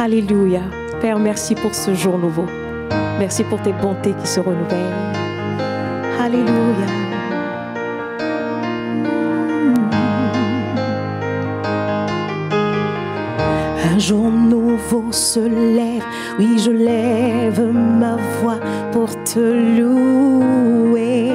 Alléluia. Père, merci pour ce jour nouveau. Merci pour tes bontés qui se renouvellent. Alléluia. Un jour nouveau se lève, oui je lève ma voix pour te louer.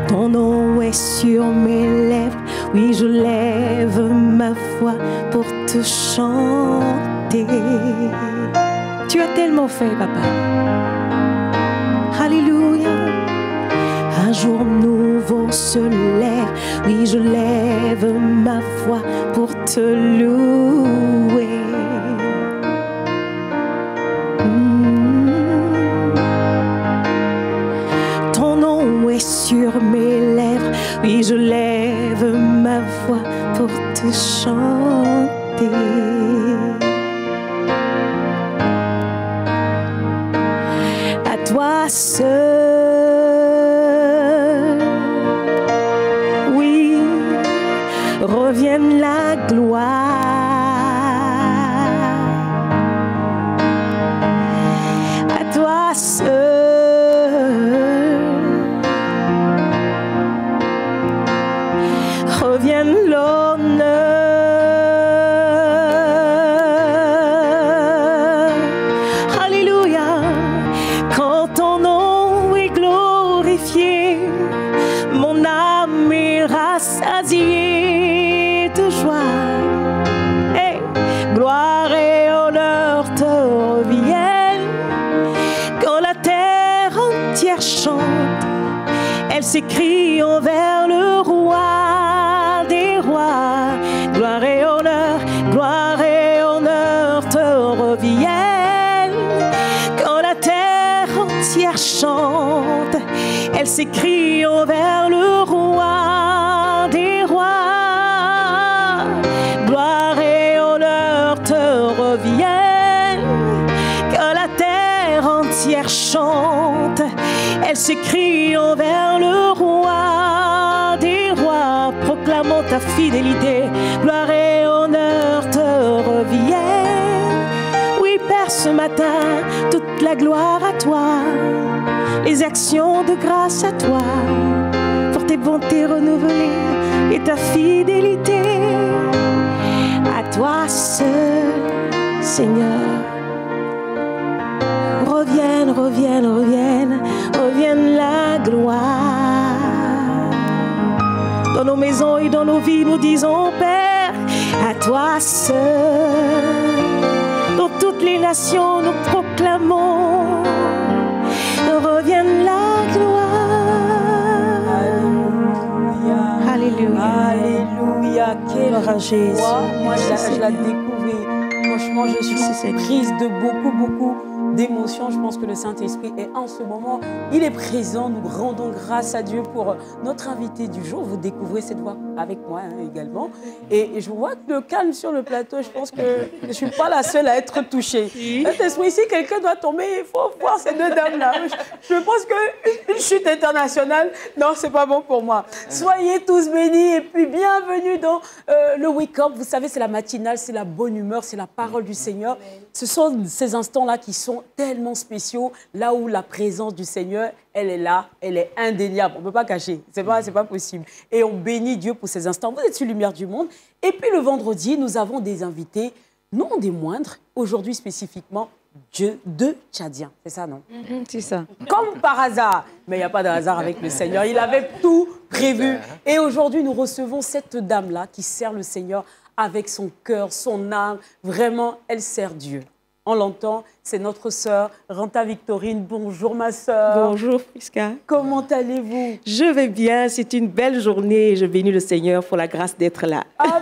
Ton nom est sur mes lèvres, oui je lève ma voix pour te chanter. Tu as tellement fait, papa. Alléluia. Un jour nouveau se lève, oui je lève ma voix pour te louer. Ton nom est sur mes lèvres, oui je lève ma voix pour te chanter. À toi seul, revienne la gloire. À toi seul, revienne l'honneur. Alléluia. Quand ton nom est glorifié, mon âme est rassasiée de joie. Hey, gloire et honneur te reviennent. Quand la terre entière chante, elle s'écrie envers le roi des rois. Gloire et honneur te reviennent. Quand la terre entière chante, elle s'écrie envers le roi des rois. Gloire et honneur te reviennent. Quand la terre entière chante, elle s'écrie envers le roi des rois, proclamant ta fidélité. Gloire et honneur te reviennent. Oui, Père, ce matin, toute la gloire à toi, les actions de grâce à toi, pour tes bontés renouvelées et ta fidélité. À toi seul, Seigneur. Revienne, revienne, revienne, revienne la gloire. Dans nos maisons et dans nos vies, nous disons, Père, à toi seul. Dans toutes les nations, nous proclamons, revienne la gloire. Alléluia. Alléluia. Quelle joie. Moi, je la découvre. Franchement, je suis prise de beaucoup d'émotions. Je pense que le Saint-Esprit est en ce moment. Il est présent. Nous rendons grâce à Dieu pour notre invité du jour. Vous découvrez cette voix avec moi également. Et je vois le calme sur le plateau. Je pense que je ne suis pas la seule à être touchée. Saint-Esprit, si quelqu'un doit tomber, il faut voir ces deux dames-là. Je pense qu'une chute internationale, non, c'est pas bon pour moi. Soyez tous bénis et puis bienvenue dans le Wake Up. Vous savez, c'est la matinale, c'est la bonne humeur, c'est la parole du Seigneur. Ce sont ces instants-là qui sont tellement spéciaux, là où la présence du Seigneur, elle est là, elle est indéniable. On ne peut pas cacher, c'est pas possible. Et on bénit Dieu pour ces instants. Vous êtes sur Lumière du Monde. Et puis le vendredi, nous avons des invités, non des moindres, aujourd'hui spécifiquement, deux Tchadiens. C'est ça, non? C'est ça. Comme par hasard. Mais il n'y a pas de hasard avec le Seigneur. Il avait tout prévu. Et aujourd'hui, nous recevons cette dame-là qui sert le Seigneur avec son cœur, son âme. Vraiment, elle sert Dieu. on l'entend, c'est notre sœur, Ranta Victorine. Bonjour ma sœur. Bonjour Prisca. Comment allez-vous? Je vais bien, c'est une belle journée. Je bénis le Seigneur pour la grâce d'être là. Amen.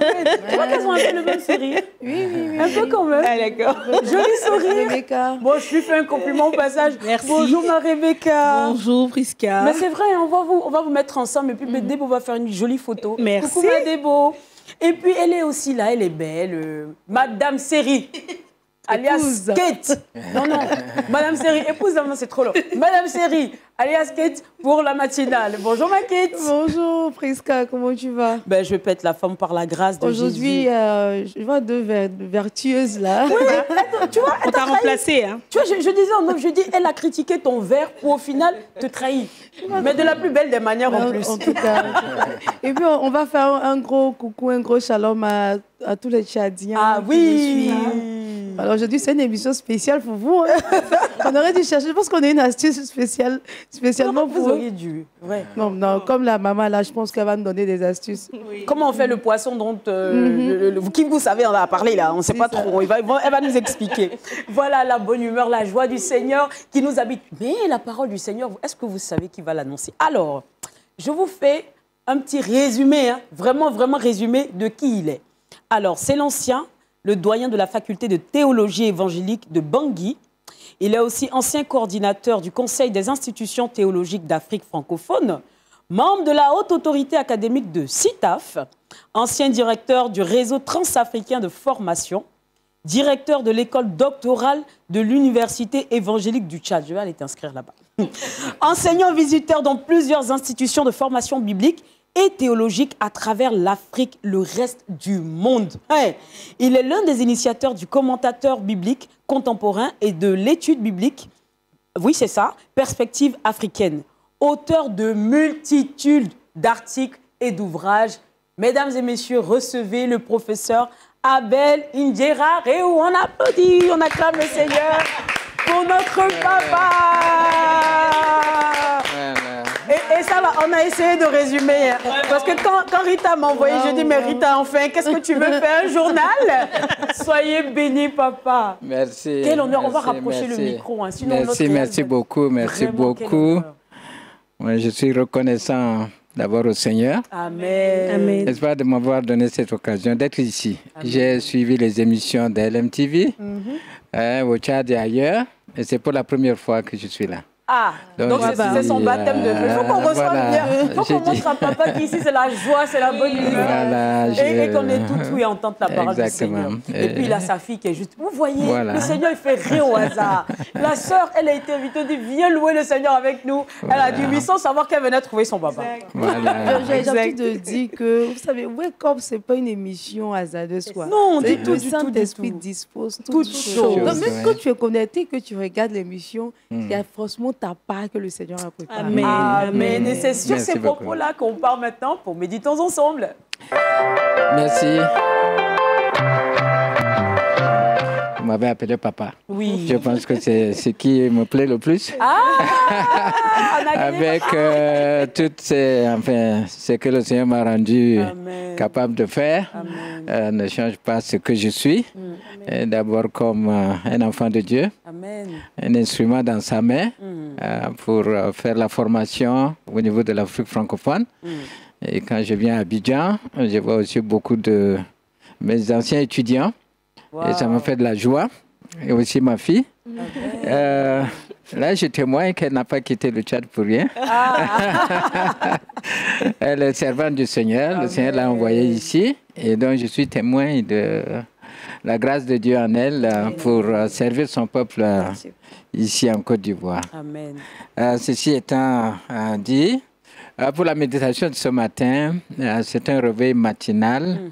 Tu vois qu'elles ont un peu le même sourire? Oui. Un peu quand même. Ah, d'accord. Joli sourire. Rebecca. Bon, je lui fais un compliment au passage. Merci. Bonjour ma Rebecca. Bonjour Prisca. Mais c'est vrai, on va vous mettre ensemble et puis Debo va faire une jolie photo. Merci. Coucou ma Debo. Et puis elle est aussi là, elle est belle. Madame Série. Alias Épouse. Kate. Non, Madame Série, épouse, non, c'est trop long. Madame Série, alias Kate pour la matinale. Bonjour ma Kate. Bonjour Prisca, comment tu vas? Ben, je peux être la femme par la grâce de Aujourd'hui, Jésus. je vois deux vertueuses là. Oui, attends, tu vois, On t'a remplacé, hein? Tu vois, je disais en off, je dis, elle a critiqué ton verre pour au final te trahir. Mais de la plus belle des manières en plus. En tout cas. Et puis, on va faire un gros coucou, un gros shalom à tous les Tchadiens. Ah qui nous oui. suivent. Alors aujourd'hui, c'est une émission spéciale pour vous. On aurait dû chercher, je pense qu'on a une astuce spécialement Vous pour eux. auriez dû. Ouais. Non, comme la maman là, je pense qu'elle va nous donner des astuces. Oui. Comment on fait le poisson dont qui vous savez, on a parlé là, on ne sait pas trop. Elle va nous expliquer. Voilà la bonne humeur, la joie du Seigneur qui nous habite. Mais la parole du Seigneur, est-ce que vous savez qui va l'annoncer? Alors, je vous fais un petit résumé, hein, vraiment résumé de qui il est. Alors, c'est l'ancien, le doyen de la faculté de théologie évangélique de Bangui. Il est aussi ancien coordinateur du Conseil des institutions théologiques d'Afrique francophone, membre de la haute autorité académique de CITAF, ancien directeur du réseau transafricain de formation, directeur de l'école doctorale de l'Université évangélique du Tchad. Je vais aller t'inscrire là-bas. Enseignant visiteur dans plusieurs institutions de formation biblique et théologique à travers l'Afrique, le reste du monde. Ouais. Il est l'un des initiateurs du commentateur biblique contemporain et de l'étude biblique, oui c'est ça, perspective africaine. Auteur de multitudes d'articles et d'ouvrages. Mesdames et messieurs, recevez le professeur Abel Indjera Réou. On applaudit, on acclame le Seigneur pour notre papa. Et ça va, on a essayé de résumer. Hein. Parce que quand Rita m'a envoyé, je dis, mais Rita, enfin, qu'est-ce que tu veux faire, un journal? Soyez bénis, papa. Merci. Quel honneur, on va merci, rapprocher merci. le micro. Hein, sinon Merci beaucoup, merci Vraiment, quel beaucoup. honneur. Moi, je suis reconnaissant d'abord au Seigneur. Amen. Amen. J'espère de m'avoir donné cette occasion d'être ici. J'ai suivi les émissions de LMTV, au Tchad et ailleurs, et c'est pour la première fois que je suis là. Ah, donc c'est son baptême de feu. Il faut qu'on reçoive voilà, bien. Il faut qu'on montre à papa qu'ici c'est la joie, c'est la bonne humeur. Voilà, et qu'on est tout oui à entendre la parole du Seigneur. Et puis il a sa fille qui est juste. Vous voyez, voilà. Le Seigneur il fait rien au hasard. La sœur, elle a été invitée, elle dit viens louer le Seigneur avec nous. Elle a dit oui sans savoir qu'elle venait trouver son papa. Voilà. J'ai l'habitude de dire que, vous savez, Wake Up, ce n'est pas une émission hasardeuse. Quoi. Non, du Le tout. Saint-Esprit dispose Toutes toutes choses. choses. Donc, Ouais. même quand tu es connecté, que tu regardes l'émission, il y a forcément ta part que le Seigneur a préparée. Amen. Amen. Et c'est sur Merci ces beaucoup. propos-là qu'on part maintenant pour méditons ensemble. Merci. Vous m'avez appelé papa. Oui. Je pense que c'est ce qui me plaît le plus. Avec toutes ces, enfin, ce que le Seigneur m'a rendu capable de faire, ne change pas ce que je suis. D'abord comme un enfant de Dieu, un instrument dans sa main pour faire la formation au niveau de l'Afrique francophone. Et quand je viens à Abidjan, je vois aussi beaucoup de mes anciens étudiants. Wow. Et ça me fait de la joie. Et aussi ma fille. Là, je témoigne qu'elle n'a pas quitté le Tchad pour rien. Elle est servante du Seigneur. Le Seigneur l'a envoyée ici. Et donc, je suis témoin de la grâce de Dieu en elle pour servir son peuple ici en Côte d'Ivoire. Amen. Ceci étant dit, pour la méditation de ce matin, c'est un réveil matinal.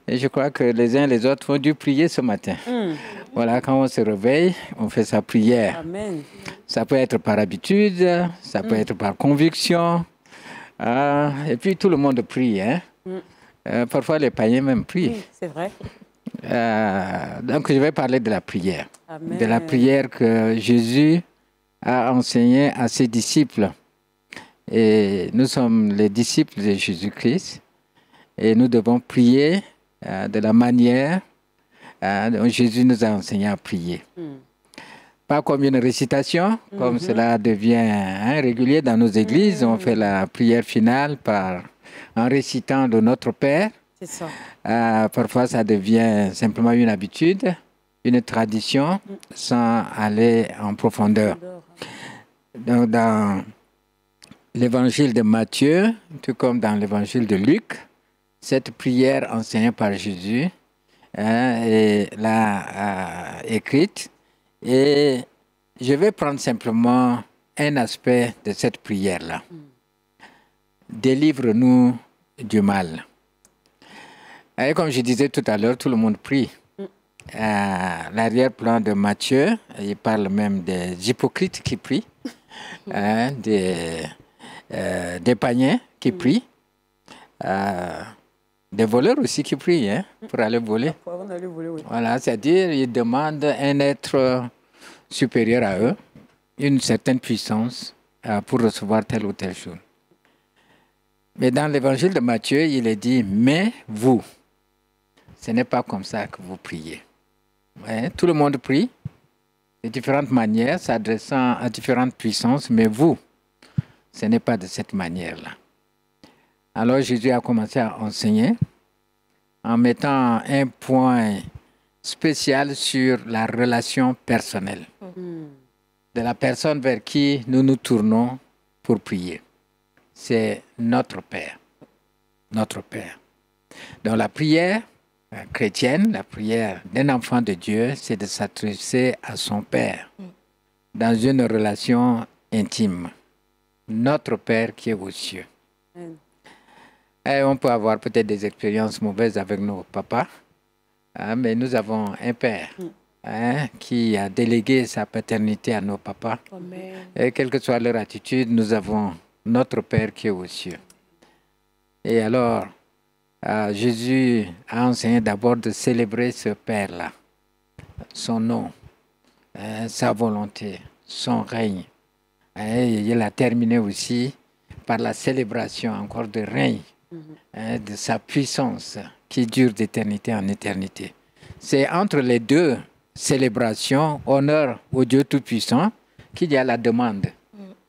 Et je crois que les uns et les autres ont dû prier ce matin. Voilà, quand on se réveille, on fait sa prière. Amen. Ça peut être par habitude, ça peut être par conviction. Et puis tout le monde prie. Hein? Parfois les païens même prient. Oui, c'est vrai. Donc je vais parler de la prière. Amen. De la prière que Jésus a enseignée à ses disciples. Et nous sommes les disciples de Jésus-Christ. Et nous devons prier de la manière Donc Jésus nous a enseigné à prier. Pas comme une récitation, comme cela devient régulier dans nos églises. On fait la prière finale en récitant le Notre Père. C'est ça. Parfois, ça devient simplement une habitude, une tradition, sans aller en profondeur. Donc, dans l'évangile de Matthieu, tout comme dans l'évangile de Luc, cette prière enseignée par Jésus est là écrite. Et je vais prendre simplement un aspect de cette prière-là. Délivre-nous du mal. Et comme je disais tout à l'heure, tout le monde prie. L'arrière-plan de Matthieu, il parle même des hypocrites qui prient, des païens qui prient, des voleurs aussi qui prient pour aller voler. Voilà, c'est-à-dire ils demandent un être supérieur à eux, une certaine puissance pour recevoir telle ou telle chose. Mais dans l'évangile de Matthieu, il est dit, mais vous, ce n'est pas comme ça que vous priez. Ouais, tout le monde prie de différentes manières, s'adressant à différentes puissances, mais vous, ce n'est pas de cette manière-là. Alors Jésus a commencé à enseigner en mettant un point spécial sur la relation personnelle de la personne vers qui nous nous tournons pour prier. C'est notre Père. Notre Père. Donc la prière chrétienne, la prière d'un enfant de Dieu, c'est de s'adresser à son Père dans une relation intime. Notre Père qui est aux cieux. Et on peut avoir peut-être des expériences mauvaises avec nos papas, mais nous avons un Père qui a délégué sa paternité à nos papas. Amen. Et quelle que soit leur attitude, nous avons notre Père qui est aux cieux. Et alors, Jésus a enseigné d'abord de célébrer ce Père-là, son nom, sa volonté, son règne. Et il a terminé aussi par la célébration encore de règne, de sa puissance qui dure d'éternité en éternité. C'est entre les deux célébrations, honneur au Dieu Tout-Puissant, qu'il y a la demande.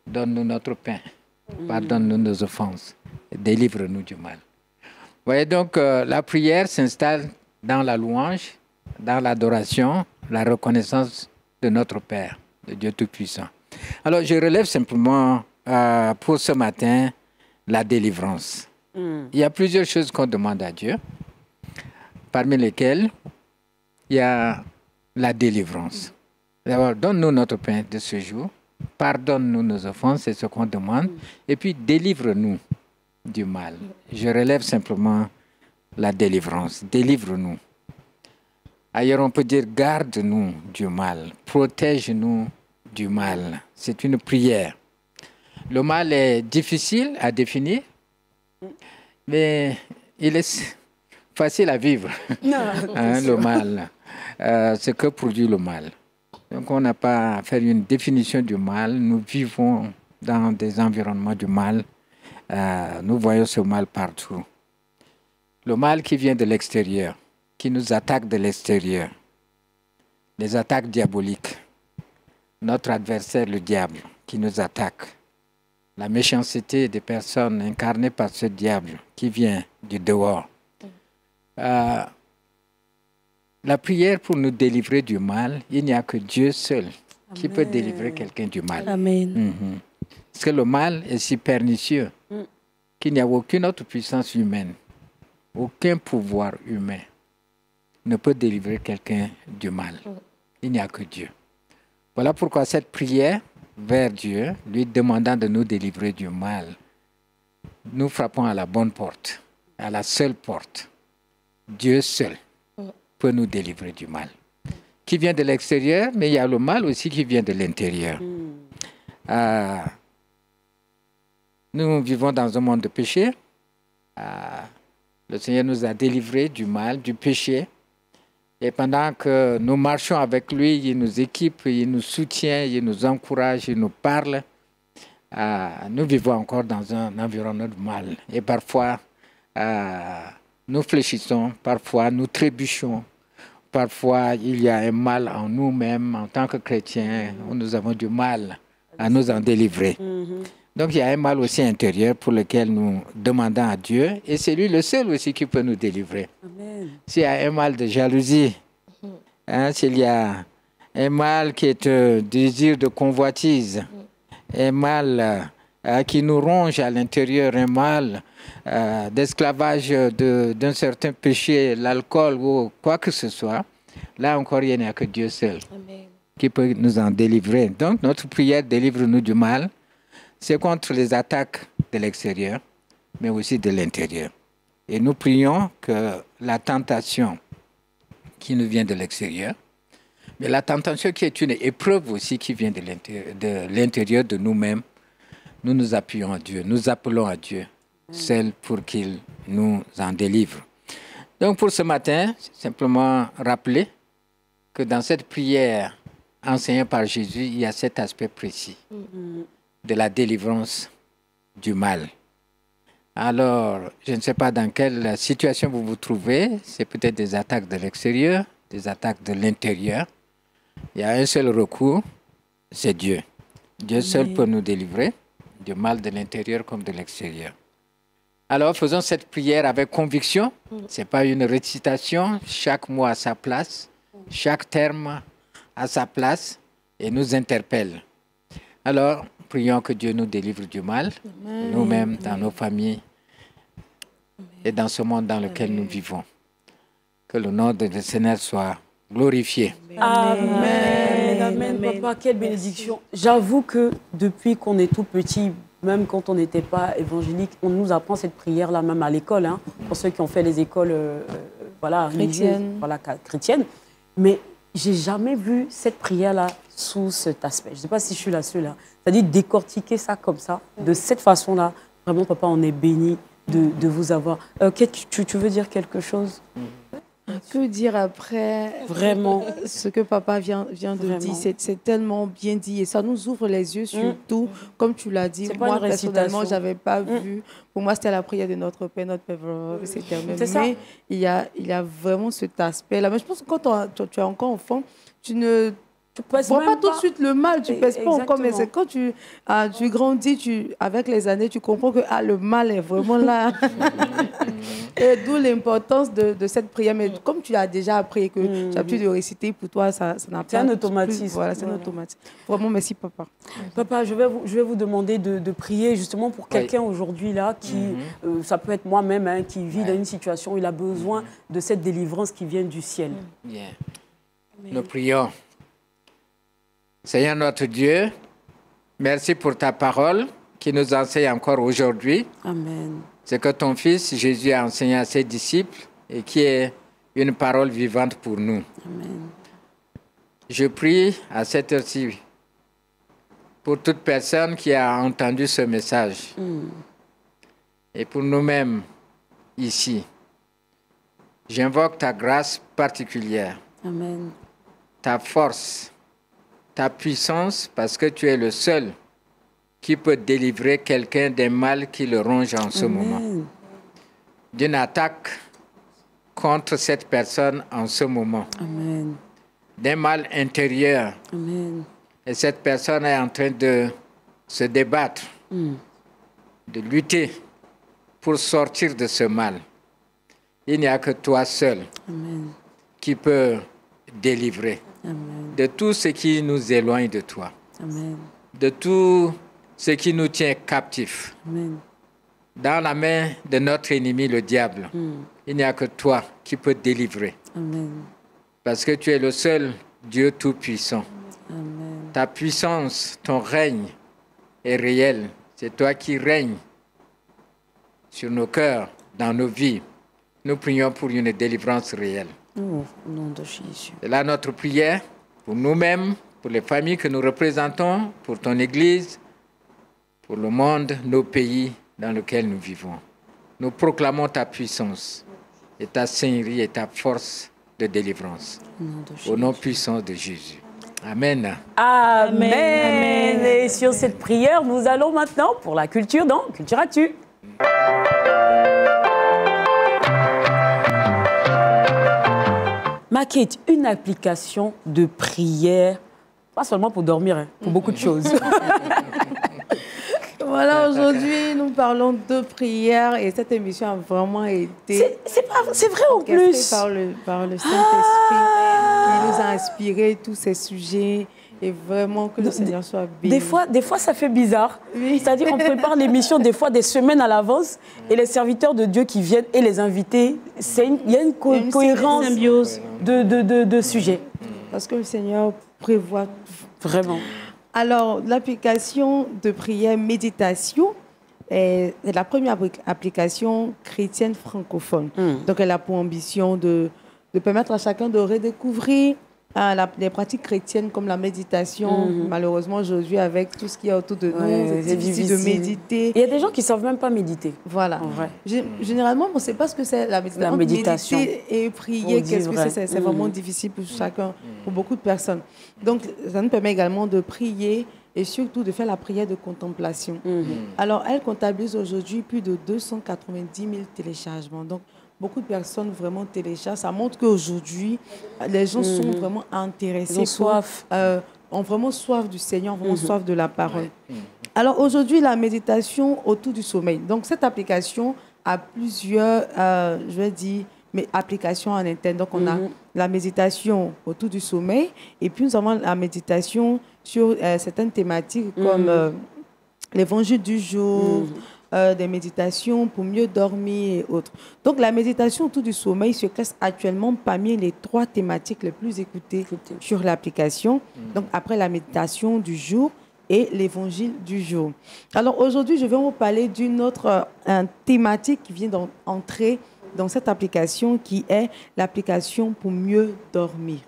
Donne-nous notre pain, pardonne-nous nos offenses, délivre-nous du mal. Vous voyez donc, la prière s'installe dans la louange, dans l'adoration, la reconnaissance de notre Père, de Dieu Tout-Puissant. Alors, je relève simplement pour ce matin la délivrance. Il y a plusieurs choses qu'on demande à Dieu, parmi lesquelles il y a la délivrance. D'abord, donne-nous notre pain de ce jour, pardonne-nous nos offenses, c'est ce qu'on demande, et puis délivre-nous du mal. Je relève simplement la délivrance. Délivre-nous. Ailleurs, on peut dire garde-nous du mal, protège-nous du mal. C'est une prière. Le mal est difficile à définir, mais il est facile à vivre. Le mal, ce que produit le mal. Donc, on n'a pas à faire une définition du mal. Nous vivons dans des environnements du mal. Nous voyons ce mal partout. Le mal qui vient de l'extérieur, qui nous attaque de l'extérieur. Les attaques diaboliques. Notre adversaire, le diable, qui nous attaque. La méchanceté des personnes incarnées par ce diable qui vient du dehors. La prière pour nous délivrer du mal, il n'y a que Dieu seul qui peut délivrer quelqu'un du mal. Amen. Parce que le mal est si pernicieux qu'il n'y a aucune autre puissance humaine, aucun pouvoir humain ne peut délivrer quelqu'un du mal. Il n'y a que Dieu. Voilà pourquoi cette prière vers Dieu, lui demandant de nous délivrer du mal, nous frappons à la bonne porte, à la seule porte. Dieu seul peut nous délivrer du mal. Qui vient de l'extérieur, mais il y a le mal aussi qui vient de l'intérieur. Nous vivons dans un monde de péché. Le Seigneur nous a délivrés du mal, du péché. Et pendant que nous marchons avec lui, il nous équipe, il nous soutient, il nous encourage, il nous parle. Nous vivons encore dans un environnement de mal. Et parfois, nous fléchissons, parfois nous trébuchons. parfois, il y a un mal en nous-mêmes, en tant que chrétiens, où nous avons du mal à nous en délivrer. Donc, il y a un mal aussi intérieur pour lequel nous demandons à Dieu, et c'est lui le seul aussi qui peut nous délivrer. S'il y a un mal de jalousie, s'il y a un mal qui est un désir de convoitise, un mal qui nous ronge à l'intérieur, un mal d'esclavage d'un certain péché, l'alcool ou quoi que ce soit, là encore, il n'y a que Dieu seul qui peut nous en délivrer. Donc, notre prière, délivre-nous du mal, c'est contre les attaques de l'extérieur, mais aussi de l'intérieur. Et nous prions que la tentation qui nous vient de l'extérieur, mais la tentation qui est une épreuve aussi qui vient de l'intérieur de nous-mêmes, nous nous appuyons à Dieu, nous appelons à Dieu, seul pour qu'il nous en délivre. Donc pour ce matin, simplement rappeler que dans cette prière enseignée par Jésus, il y a cet aspect précis de la délivrance du mal. Alors, je ne sais pas dans quelle situation vous vous trouvez, c'est peut-être des attaques de l'extérieur, des attaques de l'intérieur. Il y a un seul recours, c'est Dieu. Dieu seul peut nous délivrer du mal de l'intérieur comme de l'extérieur. Alors, faisons cette prière avec conviction. Ce n'est pas une récitation, chaque mot à sa place, chaque terme à sa place et nous interpelle. Alors, prions que Dieu nous délivre du mal, nous-mêmes, dans nos familles et dans ce monde dans lequel nous vivons. Que le nom de le Seigneur soit glorifié. Amen. Amen. Papa, quelle bénédiction. J'avoue que depuis qu'on est tout petit, même quand on n'était pas évangélique, on nous apprend cette prière-là, même à l'école, hein, pour ceux qui ont fait les écoles chrétiennes. Mais j'ai jamais vu cette prière-là sous cet aspect. Je ne sais pas si je suis la seule. Hein. C'est-à-dire décortiquer ça comme ça, de cette façon-là. Vraiment, papa, on est béni de vous avoir. Tu veux dire quelque chose? Que dire après vraiment ce que papa vient de dire, c'est tellement bien dit et ça nous ouvre les yeux sur tout, comme tu l'as dit. Moi, personnellement, je n'avais pas vu. Pour moi, c'était la prière de notre Père, etc. Mais il y a vraiment cet aspect-là. Mais je pense que quand tu es encore enfant, tu ne vois pas tout de suite le mal, tu ne pèses pas encore, mais c'est quand tu grandis, avec les années, tu comprends que le mal est vraiment là. Et d'où l'importance de cette prière. Mais comme tu as déjà appris et que tu as pu de réciter, pour toi, ça n'a pas... C'est un automatisme. Voilà, c'est un automatisme. Vraiment, merci, papa. Papa, je vais vous demander de prier justement pour quelqu'un aujourd'hui, là, qui, ça peut être moi-même, hein, qui vit dans une situation où il a besoin de cette délivrance qui vient du ciel. Bien. Nous prions. Seigneur notre Dieu, merci pour ta parole qui nous enseigne encore aujourd'hui. Amen. C'est que ton Fils Jésus a enseigné à ses disciples et qui est une parole vivante pour nous. Amen. Je prie à cette heure-ci pour toute personne qui a entendu ce message et pour nous-mêmes ici. J'invoque ta grâce particulière, Amen. ta force, ta puissance, parce que tu es le seul qui peut délivrer quelqu'un d'un mal qui le ronge en ce moment. D'une attaque contre cette personne en ce moment. Amen. D'un mal intérieur. Amen. Et cette personne est en train de se débattre, de lutter pour sortir de ce mal. Il n'y a que toi seul qui peut délivrer de tout ce qui nous éloigne de toi, de tout ce qui nous tient captifs. Dans la main de notre ennemi, le diable, il n'y a que toi qui peux délivrer. Parce que tu es le seul Dieu tout-puissant. Ta puissance, ton règne est réel. C'est toi qui règnes sur nos cœurs, dans nos vies. Nous prions pour une délivrance réelle. Au nom de Jésus. C'est là notre prière pour nous-mêmes, pour les familles que nous représentons, pour ton Église, pour le monde, nos pays dans lesquels nous vivons. Nous proclamons ta puissance et ta seigneurie et ta force de délivrance. Au nom puissant de Jésus. Amen. Amen. Et sur cette prière, nous allons maintenant pour la culture dans Culture-Actu. Kate, une application de prière, pas seulement pour dormir, hein, pour beaucoup de choses. Voilà, aujourd'hui, nous parlons de prière et cette émission a vraiment été... C'est vrai en plus. Par le Saint-Esprit qui nous a inspiré tous ces sujets et vraiment que le Seigneur soit béni. Des fois, ça fait bizarre. Oui. C'est-à-dire qu'on prépare l'émission des fois des semaines à l'avance et les serviteurs de Dieu qui viennent et les invités, il y a une cohérence, symbiose de sujets. Parce que le Seigneur prévoit vraiment. Alors, l'application de prière méditation est la première application chrétienne francophone. Donc, elle a pour ambition de permettre à chacun de redécouvrir les pratiques chrétiennes comme la méditation. Malheureusement, aujourd'hui, avec tout ce qu'il y a autour de nous, c'est difficile de méditer. Il y a des gens qui ne savent même pas méditer. Voilà. Généralement, on ne sait pas ce que c'est la méditation. Méditer et prier, qu'est-ce que c'est? C'est vraiment difficile pour chacun, pour beaucoup de personnes. Donc, ça nous permet également de prier et surtout de faire la prière de contemplation. Alors, elle comptabilise aujourd'hui plus de 290 000 téléchargements. Donc, beaucoup de personnes vraiment téléchargent. Ça montre qu'aujourd'hui, les gens sont vraiment intéressés. Ils ont soif. Ont vraiment soif du Seigneur, vraiment soif de la parole. Alors aujourd'hui, la méditation autour du sommeil. Donc cette application a plusieurs, je vais dire, applications en interne. Donc on a la méditation autour du sommeil et puis nous avons la méditation sur certaines thématiques comme l'évangile du jour, des méditations pour mieux dormir et autres. Donc, la méditation autour du sommeil se classe actuellement parmi les 3 thématiques les plus écoutées sur l'application. Donc, après la méditation du jour et l'évangile du jour. Alors, aujourd'hui, je vais vous parler d'une autre thématique qui vient d'entrer dans cette application qui est l'application pour mieux dormir.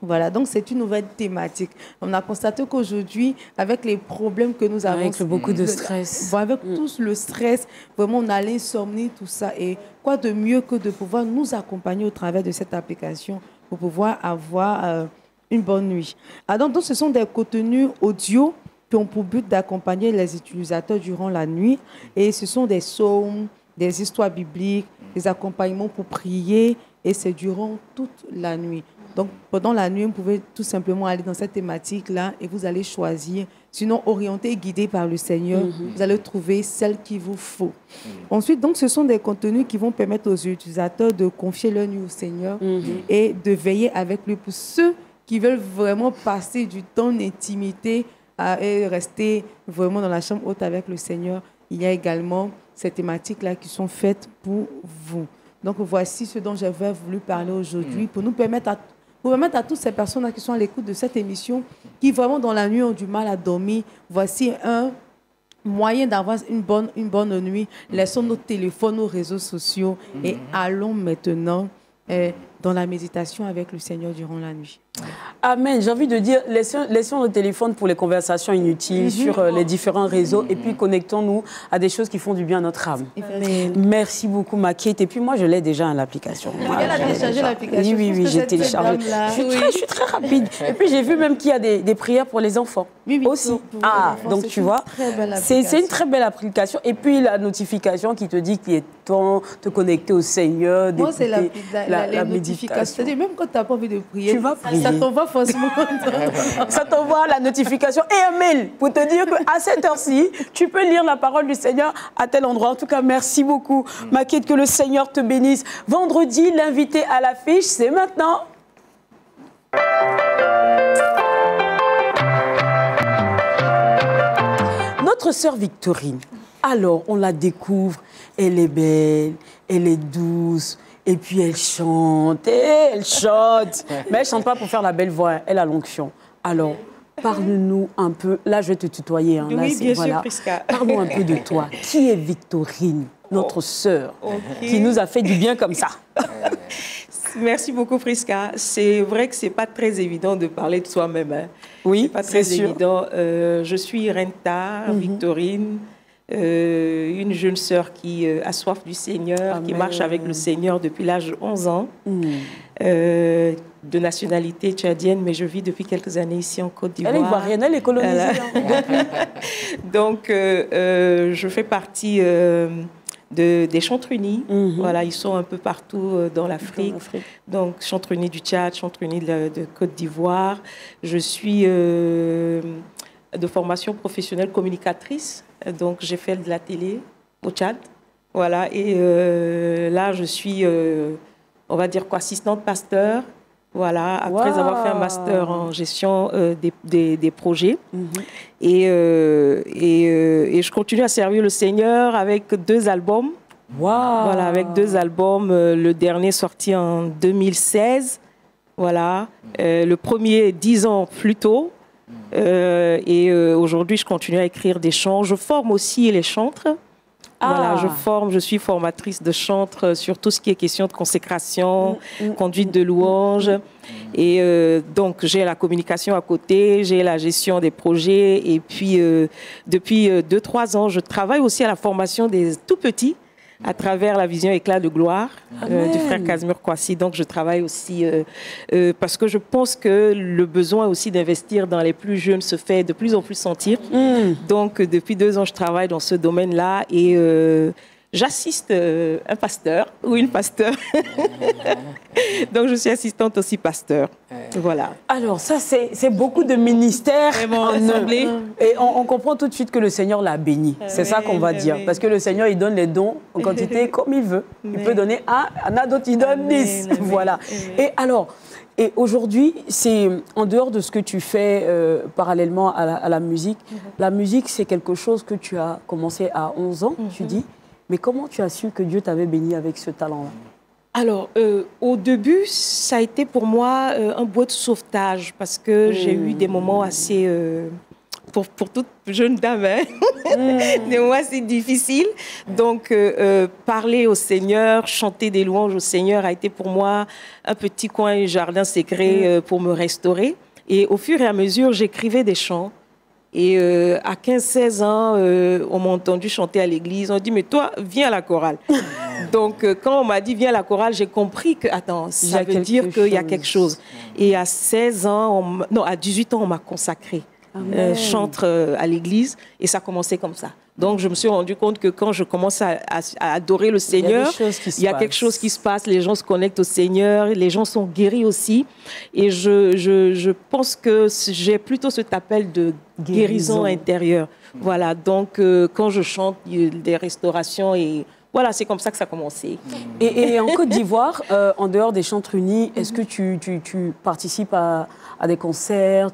Voilà, donc c'est une nouvelle thématique. On a constaté qu'aujourd'hui, avec les problèmes que nous avons... Avec beaucoup de stress. Avec tout le stress, vraiment on a l'insomnie, tout ça. Et quoi de mieux que de pouvoir nous accompagner au travers de cette application pour pouvoir avoir une bonne nuit. Alors, donc ce sont des contenus audio qui ont pour but d'accompagner les utilisateurs durant la nuit. Et ce sont des psaumes, des histoires bibliques, des accompagnements pour prier. Et c'est durant toute la nuit. Donc, pendant la nuit, vous pouvez tout simplement aller dans cette thématique-là et vous allez choisir. Sinon, orienté et guidé par le Seigneur, vous allez trouver celle qu'il vous faut. Ensuite, donc, ce sont des contenus qui vont permettre aux utilisateurs de confier leur nuit au Seigneur et de veiller avec lui. Pour ceux qui veulent vraiment passer du temps d'intimité et rester vraiment dans la chambre haute avec le Seigneur, il y a également ces thématiques-là qui sont faites pour vous. Donc, voici ce dont j'avais voulu parler aujourd'hui pour nous permettre à toutes ces personnes qui sont à l'écoute de cette émission, qui vraiment dans la nuit ont du mal à dormir, voici un moyen d'avoir une bonne nuit. Laissons nos téléphones, nos réseaux sociaux et allons maintenant dans la méditation avec le Seigneur durant la nuit. Amen. J'ai envie de dire, laissons nos téléphones pour les conversations inutiles sur les différents réseaux et puis connectons-nous à des choses qui font du bien à notre âme. Merci beaucoup, Kate. Et puis moi, je l'ai déjà à l'application. Elle a téléchargé l'application. Oui, j'ai téléchargé. Je suis très rapide. Et puis j'ai vu même qu'il y a des prières pour les enfants. Oui, aussi. Donc tu vois, c'est une très belle application. Et puis la notification qui te dit qu'il est temps de te connecter au Seigneur. Moi, c'est la notification. C'est-à-dire, même quand tu n'as pas envie de prier, tu vas prier. Ça t'envoie forcément. Ça t'envoie la notification et un mail pour te dire qu'à cette heure-ci, tu peux lire la parole du Seigneur à tel endroit. En tout cas, merci beaucoup, Kate, que le Seigneur te bénisse. Vendredi, l'invité à l'affiche, c'est maintenant. Notre sœur Victorine, alors on la découvre, elle est belle, elle est douce. Et puis elle chante, mais elle ne chante pas pour faire la belle voix, elle a l'onction. Alors, parle-nous un peu, là je vais te tutoyer. Hein, oui, bien sûr, Prisca. Parle-nous un peu de toi. Qui est Victorine, notre sœur, qui nous a fait du bien comme ça? Merci beaucoup, Prisca. C'est vrai que ce n'est pas très évident de parler de soi-même. Hein. Oui, pas très évident. Je suis Renta, Victorine. Une jeune sœur qui a soif du Seigneur, qui marche avec le Seigneur depuis l'âge de 11 ans, de nationalité tchadienne, mais je vis depuis quelques années ici en Côte d'Ivoire. Elle est ivoirienne, elle est colonisée. Donc, je fais partie des chantres unis. Voilà, ils sont un peu partout dans l'Afrique. Donc, chantres unis du Tchad, chantres unis de Côte d'Ivoire. Je suis de formation professionnelle communicatrice. Donc, j'ai fait de la télé au Tchad. Voilà, et là, je suis, on va dire quoi, assistante pasteur. Voilà, après avoir fait un master en gestion des projets. Et je continue à servir le Seigneur avec 2 albums. Voilà, avec 2 albums. Le dernier sorti en 2016. Voilà. Le premier 10 ans plus tôt. Aujourd'hui, je continue à écrire des chants. Je forme aussi les chantres. Voilà, je suis formatrice de chantres sur tout ce qui est question de consécration, conduite de louange. Et donc, j'ai la communication à côté, j'ai la gestion des projets. Et puis, depuis 2-3 ans, je travaille aussi à la formation des tout-petits à travers la vision Éclat de gloire du frère Casimir Kwasi. Donc, je travaille aussi parce que je pense que le besoin aussi d'investir dans les plus jeunes se fait de plus en plus sentir. Donc, depuis 2 ans, je travaille dans ce domaine-là et j'assiste un pasteur ou une pasteur. Donc, je suis assistante aussi pasteur. Voilà. Alors, ça, c'est beaucoup de ministères ensemblés. Et on comprend tout de suite que le Seigneur l'a béni. C'est ça qu'on va dire. Parce que le Seigneur, il donne les dons en quantité comme il veut. Il peut donner 1, il y en a d'autres, il donne 10. Voilà. Et alors, aujourd'hui, c'est en dehors de ce que tu fais parallèlement à la musique. La musique, c'est quelque chose que tu as commencé à 11 ans, tu dis. Mais comment tu as su que Dieu t'avait béni avec ce talent-là? Alors, au début, ça a été pour moi un bout de sauvetage parce que j'ai eu des moments assez, pour toute jeune dame, des moments assez difficiles. Donc, parler au Seigneur, chanter des louanges au Seigneur a été pour moi un petit coin, un jardin secret pour me restaurer. Et au fur et à mesure, j'écrivais des chants. Et à 15-16 ans, on m'a entendu chanter à l'église. On dit, mais toi, viens à la chorale. Donc, quand on m'a dit, viens à la chorale, j'ai compris que, attends, ça veut dire qu'il y a quelque chose. Et à 16 ans, à 18 ans, on m'a consacré chantre à l'église. Et ça a commencé comme ça. Donc, je me suis rendu compte que quand je commence à adorer le Seigneur, il y a quelque chose qui se passe. Les gens se connectent au Seigneur, les gens sont guéris aussi. Et je pense que j'ai plutôt cet appel de guérison intérieure. Voilà, donc quand je chante, il y a des restaurations et voilà, c'est comme ça que ça a commencé. Et en Côte d'Ivoire, en dehors des chantres unis, est-ce que tu participes à des concerts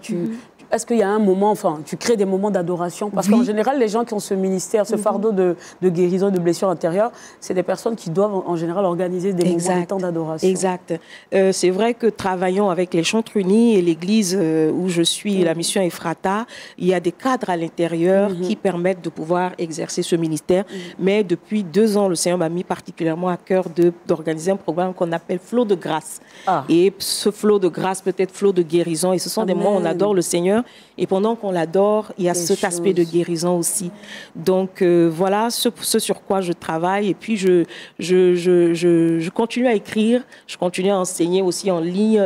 Est-ce qu'il y a un moment, enfin, tu crées des moments d'adoration? Parce qu'en général, les gens qui ont ce ministère, ce fardeau de guérison, de blessures intérieures, c'est des personnes qui doivent en général organiser des moments de temps d'adoration. Exact. C'est vrai que travaillant avec les chantres unis et l'église où je suis, la mission Ephrata, il y a des cadres à l'intérieur qui permettent de pouvoir exercer ce ministère. Mais depuis 2 ans, le Seigneur m'a mis particulièrement à cœur d'organiser un programme qu'on appelle Flot de grâce. Et ce flot de grâce peut être flot de guérison. Et ce sont des moments où on adore le Seigneur. Et pendant qu'on l'adore, il y a cet aspect de guérison aussi. Donc voilà ce sur quoi je travaille. Et puis je continue à écrire, je continue à enseigner aussi en ligne.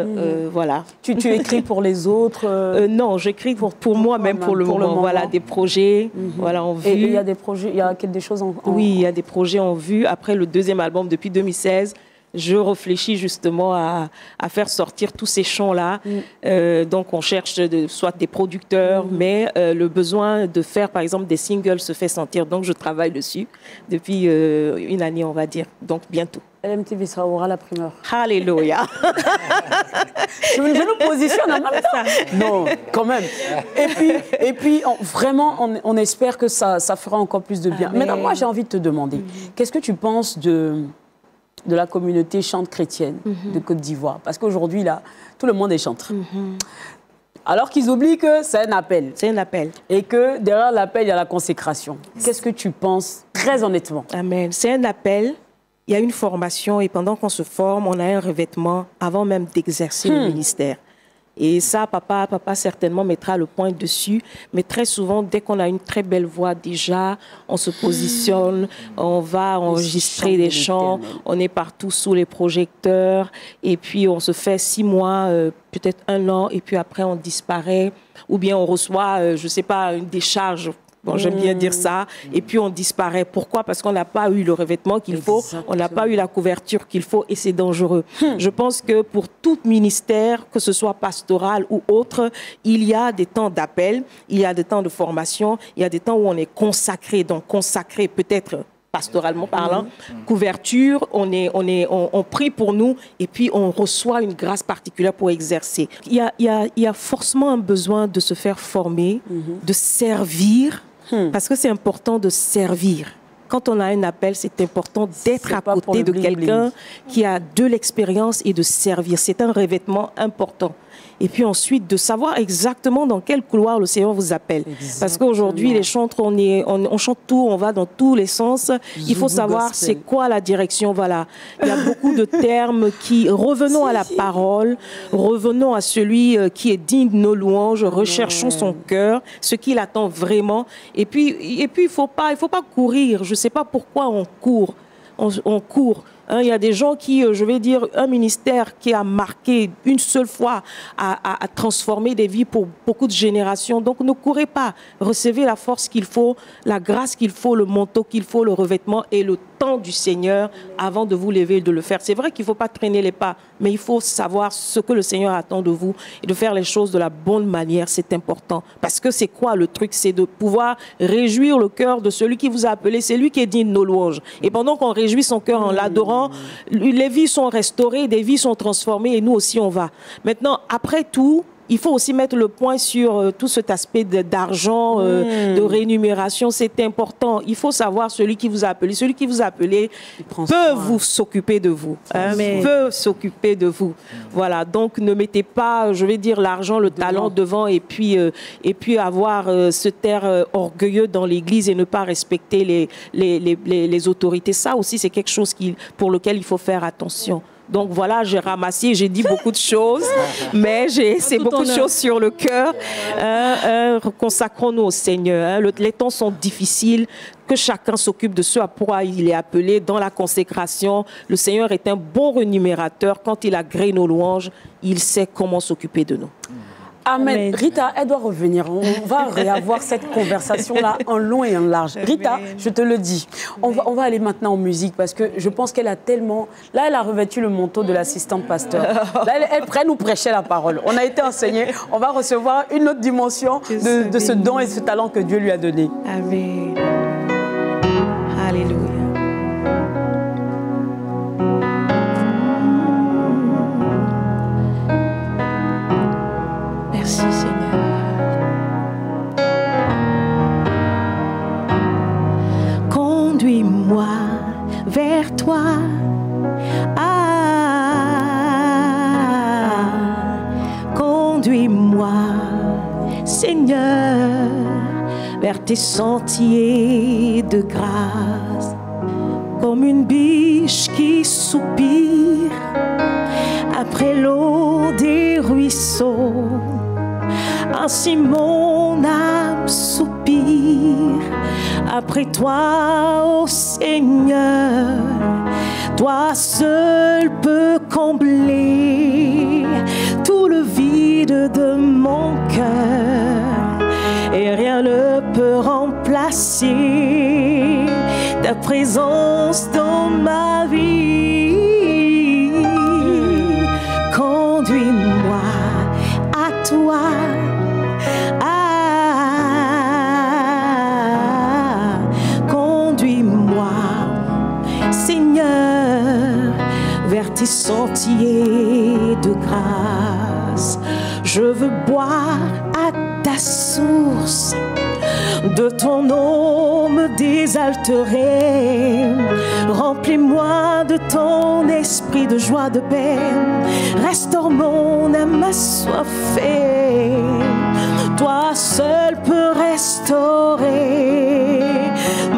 Voilà. Tu écris pour les autres Non, j'écris pour moi-même pour le moment. Voilà, des projets voilà, en vue. Et il y a des projets, il y a des choses en Oui, il y a des projets en vue. Après le 2e album, depuis 2016, je réfléchis justement à faire sortir tous ces chants-là. Donc, on cherche soit des producteurs, mais le besoin de faire, par exemple, des singles se fait sentir. Donc, je travaille dessus depuis 1 année, on va dire. Donc, bientôt. LMTV, ça aura la primeur. Alléluia. Je nous positionne en même temps. Non, quand même. Et puis vraiment, on espère que ça fera encore plus de bien. Amen. Maintenant, moi, j'ai envie de te demander, qu'est-ce que tu penses de la communauté chante chrétienne de Côte d'Ivoire? Parce qu'aujourd'hui, là, tout le monde est chanteur. Alors qu'ils oublient que c'est un appel. C'est un appel. Et que derrière l'appel, il y a la consécration. Qu'est-ce que tu penses, très honnêtement? Amen. C'est un appel. Il y a une formation et pendant qu'on se forme, on a un revêtement avant même d'exercer le ministère. Et ça, papa certainement mettra le point dessus. Mais très souvent, dès qu'on a une très belle voix déjà, on se positionne, on va enregistrer des chants, on est partout sous les projecteurs. Et puis, on se fait 6 mois, peut-être 1 an, et puis après, on disparaît. Ou bien on reçoit, je ne sais pas, une décharge Bon, j'aime bien dire ça. Et puis, on disparaît. Pourquoi? Parce qu'on n'a pas eu le revêtement qu'il faut, on n'a pas eu la couverture qu'il faut et c'est dangereux. Je pense que pour tout ministère, que ce soit pastoral ou autre, il y a des temps d'appel, il y a des temps de formation, il y a des temps où on est consacré. Donc, consacré peut-être pastoralement parlant, couverture, on prie pour nous et puis on reçoit une grâce particulière pour exercer. Il y a forcément un besoin de se faire former, de servir, parce que c'est important de servir. Quand on a un appel, c'est important d'être à côté de quelqu'un qui a de l'expérience et de servir. C'est un revêtement important. Et puis ensuite, de savoir exactement dans quel couloir le Seigneur vous appelle. Exactement. Parce qu'aujourd'hui, les chantres, on chante tout, on va dans tous les sens. Il faut savoir c'est quoi la direction. Voilà. Il y a beaucoup de termes qui... Revenons à la parole, revenons à celui qui est digne de nos louanges, recherchons son cœur, ce qu'il attend vraiment. Et puis il faut pas courir. Je ne sais pas pourquoi on court. On court. Il y a des gens qui, je vais dire, un ministère qui a marqué une seule fois, a transformé des vies pour beaucoup de générations. Donc ne courez pas, recevez la force qu'il faut, la grâce qu'il faut, le manteau qu'il faut, le revêtement et le temps du Seigneur avant de vous lever et de le faire. C'est vrai qu'il ne faut pas traîner les pas, mais il faut savoir ce que le Seigneur attend de vous et de faire les choses de la bonne manière, c'est important. Parce que c'est quoi le truc? C'est de pouvoir réjouir le cœur de celui qui vous a appelé, c'est lui qui est digne de nos louanges. Et pendant qu'on réjouit son cœur en l'adorant, les vies sont restaurées, des vies sont transformées et nous aussi on va. Maintenant, après tout, il faut aussi mettre le point sur tout cet aspect d'argent, de rémunération. C'est important. Il faut savoir celui qui vous a appelé. Celui qui vous a appelé peut vous s'occuper de vous. Peut s'occuper de vous. Voilà. Donc, ne mettez pas, je vais dire, l'argent, le talent devant et puis avoir ce terre orgueilleux dans l'église et ne pas respecter les autorités. Ça aussi, c'est quelque chose pour lequel il faut faire attention. Donc voilà, j'ai ramassé, j'ai dit beaucoup de choses, mais c'est beaucoup de choses sur le cœur. Consacrons-nous au Seigneur. Les temps sont difficiles, que chacun s'occupe de ce à quoi il est appelé dans la consécration. Le Seigneur est un bon rémunérateur. Quand il agrée nos louanges, il sait comment s'occuper de nous. Amen. Rita, elle doit revenir. On va réavoir cette conversation-là en long et en large. Rita, je te le dis, on va aller maintenant en musique parce que je pense qu'elle a tellement... Là, elle a revêtu le manteau de l'assistante pasteur. Là, elle nous prêchait la parole. On a été enseignés. On va recevoir une autre dimension de ce don et ce talent que Dieu lui a donné. Amen. Alléluia. Merci Seigneur. Conduis-moi vers toi. Conduis-moi, Seigneur, vers tes sentiers de grâce, comme une biche qui soupire après l'eau des ruisseaux. Ainsi mon âme soupire après toi, ô Seigneur. Toi seul peux combler tout le vide de mon cœur et rien ne peut remplacer ta présence dans ma vie. Conduis-moi à toi. Tes sentiers de grâce, je veux boire à ta source de ton eau désaltérée. Remplis-moi de ton esprit de joie, de paix. Restaure mon âme assoiffée. Toi seul peux restaurer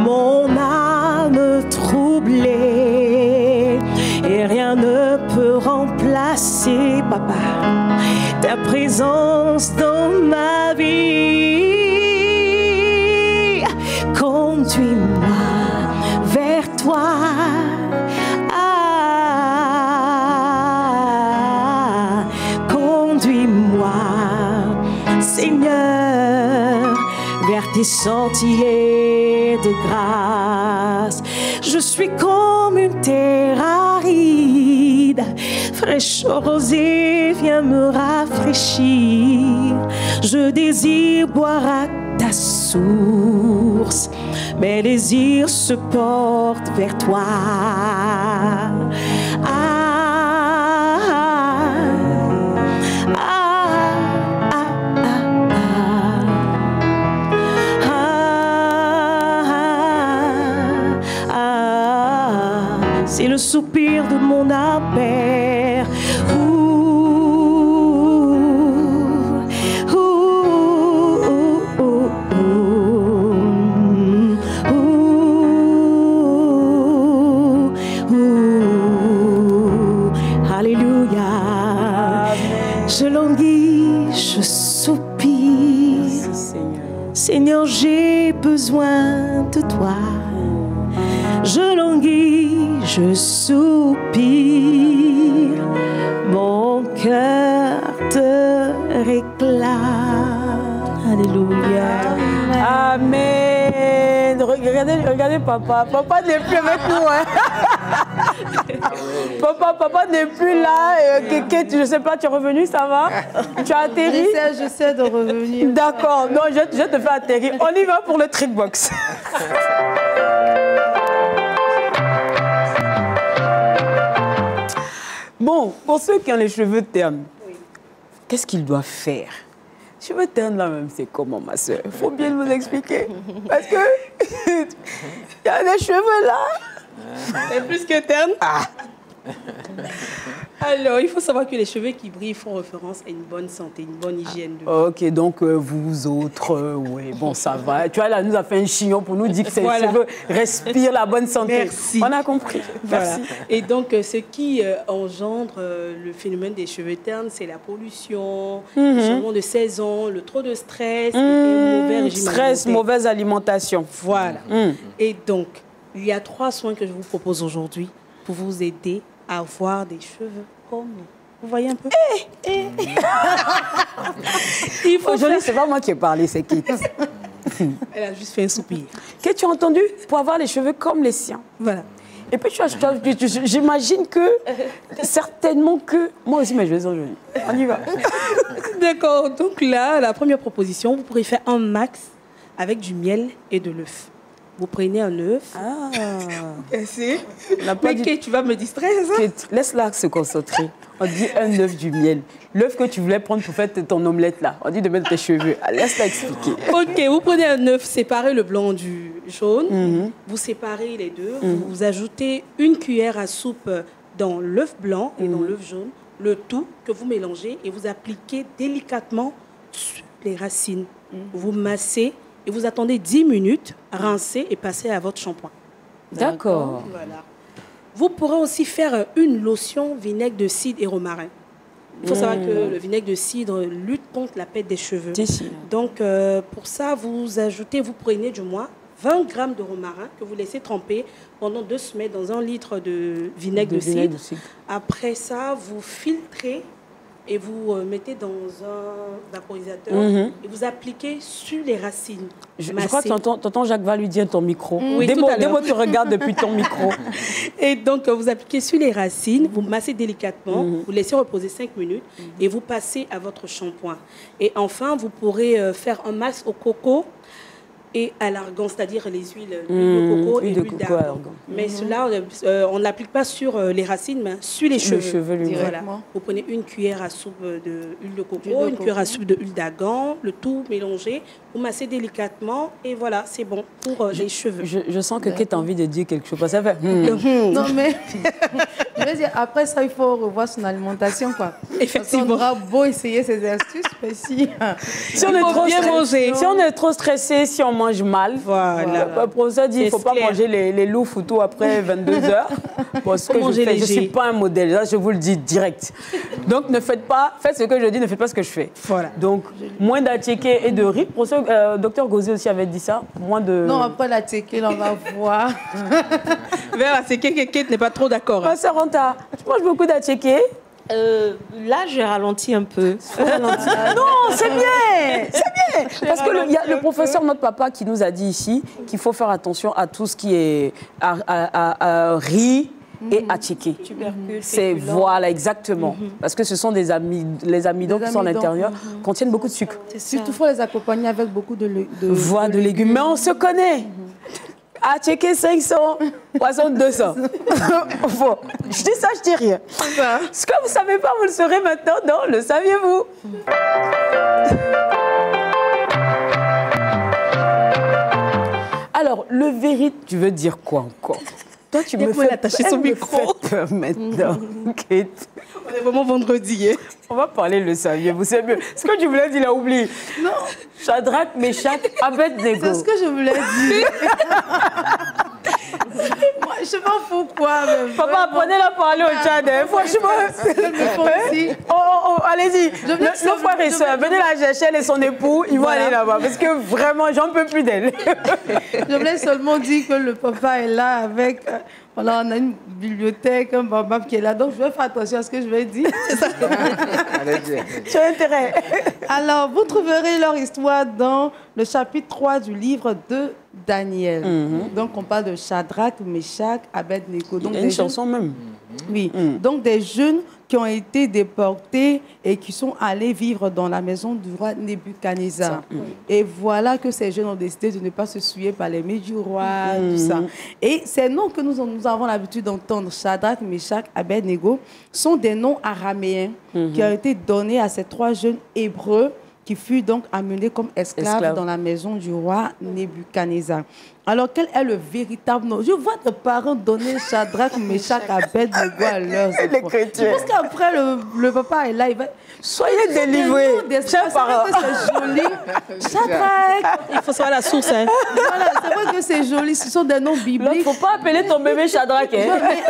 mon âme troublée. Et rien ne peut remplacer, papa, ta présence dans ma vie. Conduis-moi vers toi. Conduis-moi, Seigneur, vers des sentiers de grâce. Je suis comme une terre aride, fraîcheur rosée vient me rafraîchir. Je désire boire à ta source, mes désirs se portent vers toi. C'est le soupir de mon âme-père. Alléluia. Je languis, je soupire. Seigneur, j'ai besoin de toi. Je languis, je soupire, mon cœur te réclame. Alléluia. Amen. Regardez papa. Papa n'est plus avec nous. Hein. Papa n'est plus là. Je ne sais pas, tu es revenu, ça va? Tu as atterri? J'essaie de revenir. D'accord. Non, je te fais atterrir. On y va pour le trickbox. Bon, pour ceux qui ont les cheveux ternes, qu'est-ce qu'ils doivent faire? Cheveux ternes là même, c'est comment ma soeur? Il faut bien nous expliquer. Parce que il y a des cheveux là. C'est plus que terne. Ah. Alors, il faut savoir que les cheveux qui brillent font référence à une bonne santé, une bonne hygiène de vie. Ok, donc vous autres, oui, bon, ça va. Tu vois, là, nous a fait un chignon pour nous dire que ces cheveux respirent la bonne santé. Merci. On a compris. Voilà. Merci. Et donc, ce qui engendre le phénomène des cheveux ternes, c'est la pollution, le changement de saison, le trop de stress, et un mauvais régime stress, alimentaire. mauvaise alimentation. Voilà. Et donc, il y a 3 soins que je vous propose aujourd'hui pour vous aider à avoir des cheveux comme nous. Vous voyez un peu? Il faut Aujourd'hui, c'est pas moi qui ai parlé, c'est qui? Elle a juste fait un soupir. Qu'est-ce que tu as entendu? Pour avoir les cheveux comme les siens. Voilà. Et puis, j'imagine que, certainement que... Moi aussi, mes cheveux sont jolis. On y va. D'accord. Donc là, la première proposition, vous pourrez faire un max avec du miel et de l'œuf. Vous prenez un œuf. Ah. Mais tu vas me distraire, ça? Laisse-la se concentrer. On dit un œuf, du miel. L'œuf que tu voulais prendre pour faire ton omelette, là. On dit de mettre tes cheveux. Laisse-la expliquer. Ok, vous prenez un œuf, séparez le blanc du jaune. Vous séparez les deux. Vous ajoutez une cuillère à soupe dans l'œuf blanc et dans l'œuf jaune. Le tout que vous mélangez et vous appliquez délicatement sur les racines. Vous massez. Et vous attendez 10 minutes, rincez et passez à votre shampoing. D'accord. Voilà. Vous pourrez aussi faire une lotion vinaigre de cidre et romarin. Il faut savoir que le vinaigre de cidre lutte contre la perte des cheveux. Donc, pour ça, vous prenez du moins 20 grammes de romarin que vous laissez tremper pendant 2 semaines dans 1 litre de vinaigre de cidre. Après ça, vous filtrez et vous mettez dans un vaporisateur et vous appliquez sur les racines. Je crois que tonton Jacques va lui dire ton micro. Oui, des mots te regardent depuis ton micro. Et donc, vous appliquez sur les racines, vous massez délicatement, vous laissez reposer 5 minutes et vous passez à votre shampoing. Et enfin, vous pourrez faire un masque au coco et à l'argan, c'est-à-dire les huiles de coco et l'huile d'argan. Mais cela, on ne l'applique pas sur les racines, mais sur les cheveux. Voilà. Vous prenez une cuillère à soupe d'huile de coco, une cuillère à soupe d'huile d'argan, le tout mélangé, vous massez délicatement et voilà, c'est bon pour les cheveux. Je sens que Kate a envie de dire quelque chose. Ça fait Non, mais je veux dire, après ça, il faut revoir son alimentation, quoi. Effectivement. On aura beau essayer ces astuces, mais si on est trop stressé, si on mange mal, voilà. Le professeur dit qu'il ne faut pas manger les loups photos après 22 heures. Bon, ce que je fais, je ne suis pas un modèle, là, je vous le dis direct. Donc, faites ce que je dis, ne faites pas ce que je fais. Voilà. Donc, moins d'attiqué et de riz. Docteur Gauzé aussi avait dit ça. Moins de... Non, après l'attiqué, on va voir. Vers l'attiqué, Kate n'est pas trop d'accord. Sœur Ranta, tu manges beaucoup d'attiqué? Là, j'ai ralenti un peu. Non, c'est bien. C'est bien. Parce que il y a le professeur, notre papa, qui nous a dit ici qu'il faut faire attention à tout ce qui est riz et attiqué. C'est voilà, exactement. Parce que ce sont les amidons qui sont à l'intérieur, contiennent beaucoup de sucre. Surtout, il faut les accompagner avec beaucoup de légumes. Mais on se connaît. À checker 500, poisson 200. Je dis ça, je dis rien. Ce que vous ne savez pas, vous le saurez maintenant. Non, le saviez-vous? Alors, le vérité, tu veux dire quoi encore? Toi, tu me fais attacher son micro. Peur maintenant. Kate. On est vraiment vendredi. Hein? On va parler le saviez-vous, c'est mieux. Ce que tu voulais dire, il a oublié. Non. Shadrach, Meshach, Abednego. C'est ce que je voulais dire. Moi, je ne sais pas pourquoi. Papa, apprenez-la à parler au Tchad. Franchement. Allez-y. Nos frères et sœurs, venez la chercher, elle et son époux, ils vont aller là-bas. Parce que vraiment, j'en peux plus d'elle. Je voulais seulement dire que le papa est là avec... Voilà, on a une bibliothèque, un babab qui est là. Donc, je vais faire attention à ce que je vais dire. Tu as intérêt. Alors, vous trouverez leur histoire dans le chapitre 3 du livre de Daniel. Donc, on parle de Shadrach, Meshach, Abednego. Donc, il y a une chanson même. Oui. Donc, des jeunes qui ont été déportés et qui sont allés vivre dans la maison du roi Nebuchadnezzar. Et voilà que ces jeunes ont décidé de ne pas se souiller par les mains du roi, tout ça. Et ces noms que nous avons l'habitude d'entendre, Shadrach, Meshach, Abednego, sont des noms araméens qui ont été donnés à ces trois jeunes hébreux qui furent donc amenés comme esclaves dans la maison du roi Nebuchadnezzar. Alors, quel est le véritable nom? Je vois tes parents donner Shadrach, Meshach, Abednego à leurs enfants. Je pense qu'après, le papa est là, il va... Soyez délivrés, chers parents. C'est joli. Shadrach. Il faut savoir la source. Hein. Voilà, c'est vrai que c'est joli. Ce sont des noms bibliques. Il ne faut pas appeler ton bébé Shadrach. Hein. Mais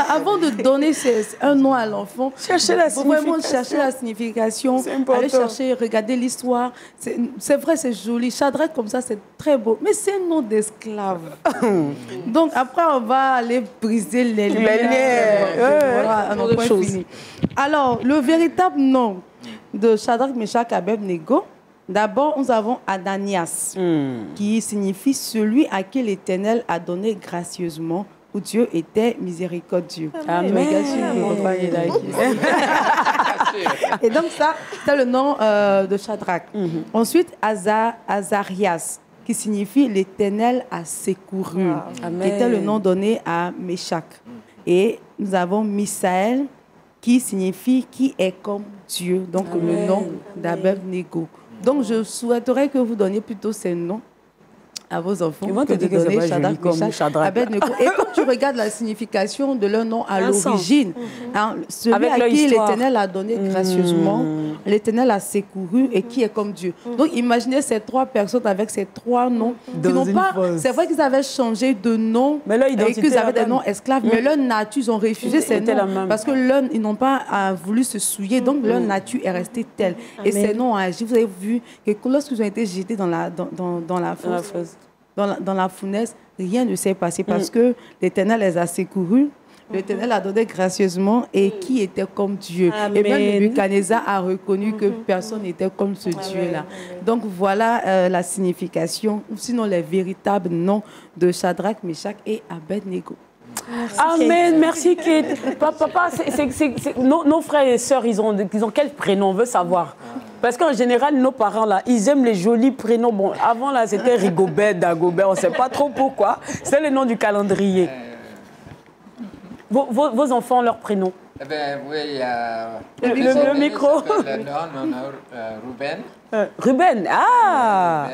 avant de donner un nom à l'enfant, cherchez la signification. Vraiment chercher la signification. Aller chercher, regarder l'histoire. C'est vrai, c'est joli. Shadrach, comme ça, c'est très beau. Mais c'est un nom d'esclave. Donc, après, on va aller briser les liens. Voilà, un point fini. Alors, le véritable nom de Shadrach, Meshach, Abednego, d'abord, nous avons Ananias, qui signifie celui à qui l'Éternel a donné gracieusement, où Dieu était miséricordieux. Amen. Et donc, ça, c'est le nom de Shadrach. Ensuite, Azarias, qui signifie l'Éternel a secouru, qui était le nom donné à Meshach. Et nous avons Misaël, qui signifie qui est comme Dieu, donc le nom d'Abednego. Donc, je souhaiterais que vous donniez plutôt ces noms à vos enfants. Ils vont te dire que c'est pas joli comme Shadrach. Abednego. Et quand tu regardes la signification de leur nom à l'origine, celui à qui l'Éternel a donné gracieusement, l'Éternel a secouru et qui est comme Dieu. Donc imaginez ces trois personnes avec ces trois noms. C'est vrai qu'ils avaient changé de nom et qu'ils avaient des noms esclaves, mais leur nature, ils ont refusé ces noms parce que l'un, ils n'ont pas voulu se souiller, donc leur nature est restée telle. Et ces noms ont agi. Vous avez vu que lorsqu'ils ont été jetés dans la fosse, dans la fournaise, rien ne s'est passé parce que l'Éternel les a secourus. L'Éternel a donné gracieusement et qui était comme Dieu. Amen. Et même Nebuchadnezzar a reconnu que personne n'était comme ce Dieu-là. Donc voilà la signification, ou sinon les véritables noms de Shadrach, Meshach et Abednego. Amen, merci Kate. Papa, nos frères et sœurs, ils ont quel prénom? On veut savoir. Parce qu'en général, nos parents, là, ils aiment les jolis prénoms. Bon, avant, là, c'était Rigobert, Dagobert, on ne sait pas trop pourquoi. C'est le nom du calendrier. Vos enfants, leurs prénoms? Eh bien, oui, il y a... Le micro. Ruben. Ruben, ah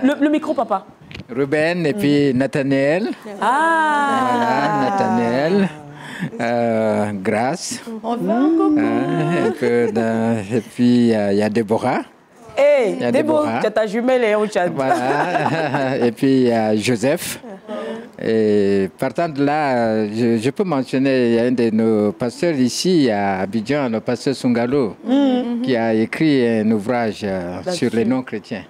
Ruben, le micro, papa. Ruben et puis Nathanaël. Ah voilà, Nathanaël. Grâce. Et puis, il y a Déborah. Hey, Déborah, tu as ta jumelle au Tchad. Voilà. Et puis, il y a Joseph. Et partant de là, je peux mentionner, il y a un de nos pasteurs ici à Abidjan, le pasteur Sungalo, qui a écrit un ouvrage sur les noms chrétiens,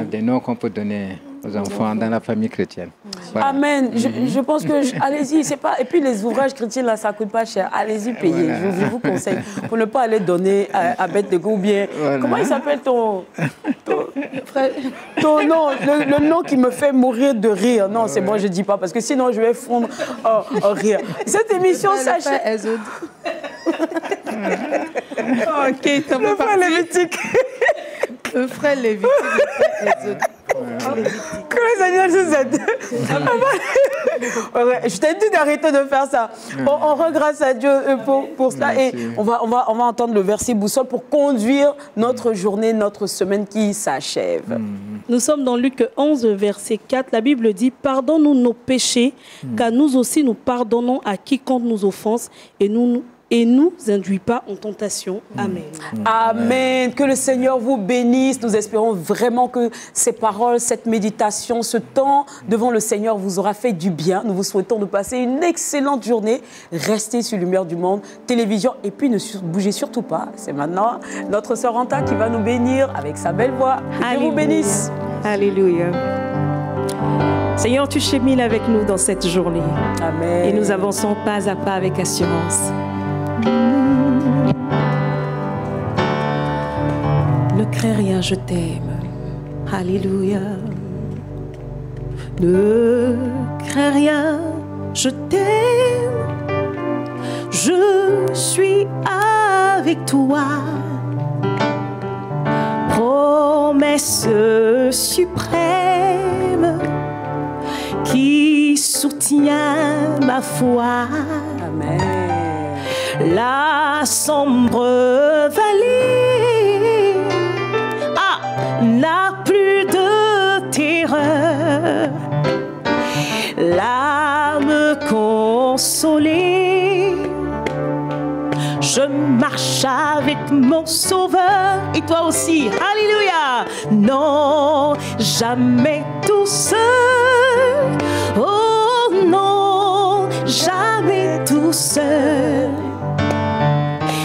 des noms qu'on peut donner aux enfants dans la famille chrétienne. Voilà. Amen. Je pense que, allez-y, c'est pas... Et puis les ouvrages chrétiens, là, ça ne coûte pas cher. Allez-y, payez. Voilà. Je vous conseille. Pour ne pas aller donner à Bête de Go ou bien... Voilà. Comment il s'appelle ton nom, le nom qui me fait mourir de rire. Non, c'est bon, je ne dis pas, parce que sinon, je vais fondre en rire. Cette émission, sachez... Ok, le frère Lévitique. Le frère Lévitique, que le Seigneur nous aide. Je t'ai dit d'arrêter de faire ça. On rend grâce à Dieu pour cela. Merci. Et on va entendre le verset boussole pour conduire notre journée, notre semaine qui s'achève. Nous sommes dans Luc 11, verset 4. La Bible dit « Pardonne-nous nos péchés, car nous aussi nous pardonnons à quiconque nous offense et nous induis pas en tentation. » Amen. Amen. Que le Seigneur vous bénisse. Nous espérons vraiment que ces paroles, cette méditation, ce temps devant le Seigneur vous aura fait du bien. Nous vous souhaitons de passer une excellente journée. Restez sur Lumière du Monde, télévision, et puis ne bougez surtout pas. C'est maintenant notre sœur Anta qui va nous bénir avec sa belle voix. Que Dieu vous bénisse. Alléluia. Seigneur, tu chemines avec nous dans cette journée. Amen. Et nous avançons pas à pas avec assurance. Ne crains rien, je t'aime. Alléluia. Ne crains rien, je t'aime. Je suis avec toi. Promesse suprême qui soutient ma foi. Amen. La sombre vallée n'a plus de terreur. L'âme consolée, je marche avec mon Sauveur. Et toi aussi, alléluia. Non, jamais tout seul. Oh non, jamais tout seul.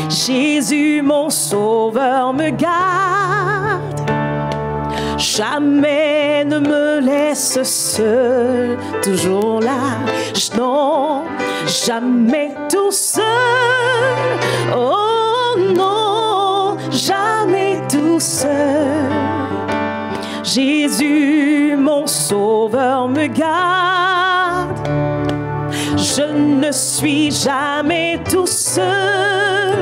Jésus, mon Sauveur, me garde. Jamais ne me laisse seul. Toujours là, non, jamais tout seul. Oh non, jamais tout seul. Jésus, mon Sauveur, me garde. Je ne suis jamais tout seul.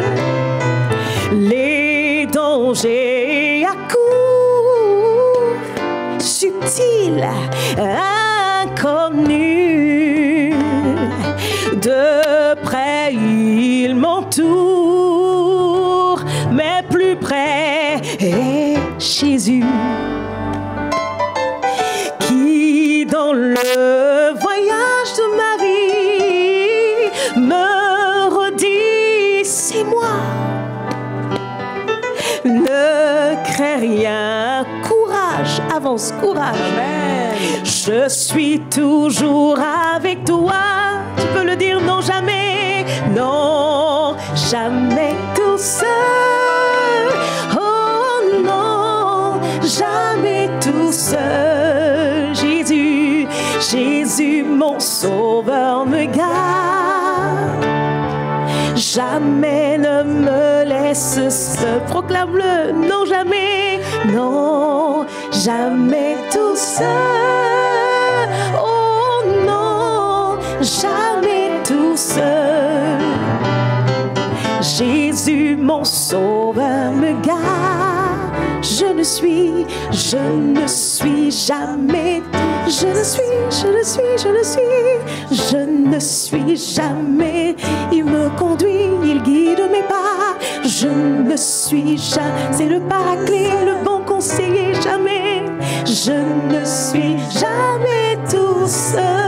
Les dangers accourent, subtils, inconnus. De près, ils m'entourent, mais plus près est Jésus, qui dans le voyage de ma vie me redit, c'est moi. Ne crains rien, courage, avance, courage. Amen. Je suis toujours avec toi. Tu peux le dire, non jamais, non, jamais tout seul. Oh non, jamais tout seul. Jésus, Jésus, mon Sauveur, me garde. Jamais ne me laisse seul. Proclame-le, non jamais, non, jamais tout seul. Oh non, jamais tout seul. Jésus, mon Sauveur, me garde. Je ne suis jamais. Je ne suis jamais. Il me conduit, il guide mes pas. Je ne suis jamais. C'est le paraclet, le bon conseiller, jamais. Je ne suis jamais tout seul.